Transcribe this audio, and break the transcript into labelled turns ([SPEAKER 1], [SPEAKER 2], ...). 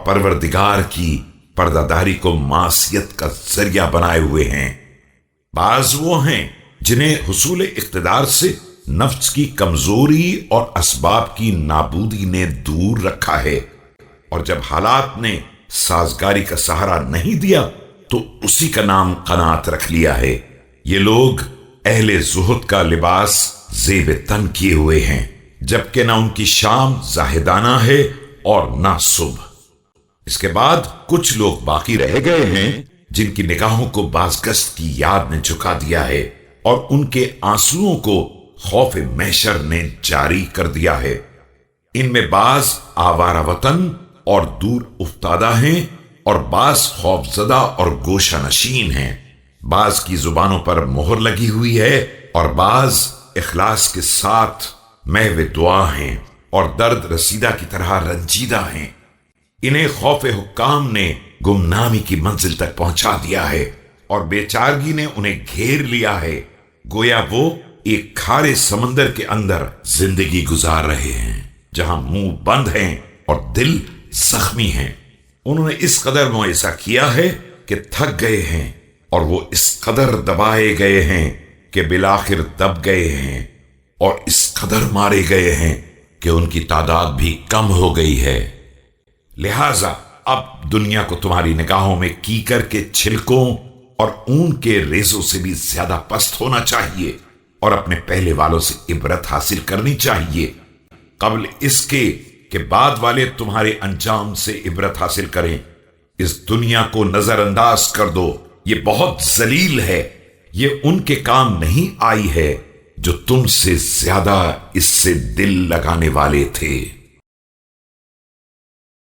[SPEAKER 1] परवरदिगार की पर्दादारी को मासियत का जरिया बनाए हुए हैं। बाज वो हैं जिन्हें हुसूल इख्तिदार से नफ्स की कमजोरी और असबाब की नाबूदी ने दूर रखा है, और जब हालात ने साजगारी का सहारा नहीं दिया तो उसी का नाम कनात रख लिया है। ये लोग अहले जुहद का लिबास जेब तन किए हुए हैं, जबकि ना उनकी शाम जाहिदाना है और ना सुबह। इसके बाद कुछ लोग बाकी रह गए हैं जिनकी निगाहों को बाज़गश्त की याद ने झुका दिया है, और उनके आंसुओं को खौफ महशर ने जारी कर दिया है। इनमें बाज आवारा वतन और दूर उफ्तादा हैं, और बाज खौफजदा और गोशा नशीन हैं। बाज की जुबानों पर मोहर लगी हुई है, और बाज इखलास के साथ महव दुआ हैं और दर्द रसीदा की तरह रंजीदा हैं। इन्हें खौफ हुक्काम ने गुमनामी की मंजिल तक पहुंचा दिया है, और बेचारगी ने उन्हें घेर लिया है, गोया वो एक खारे समंदर के अंदर जिंदगी गुजार रहे हैं, जहां मुंह बंद हैं और दिल जख्मी हैं। उन्होंने इस कदर मुआयसा किया है कि थक गए हैं, और वो इस कदर दबाए गए हैं कि बिलाखिर दब गए हैं, और इस कदर मारे गए हैं कि उनकी तादाद भी कम हो गई है। लिहाजा अब दुनिया को तुम्हारी निगाहों में कीकर के छिलकों और ऊन के रेजों से भी ज्यादा पस्त होना चाहिए, और अपने पहले वालों से इबरत हासिल करनी चाहिए, कबल इसके कि बाद वाले तुम्हारे अंजाम से इबरत हासिल करें। इस दुनिया को नजरअंदाज कर दो, ये बहुत जलील है, ये उनके काम नहीं आई है जो तुमसे ज्यादा इससे दिल लगाने वाले थे।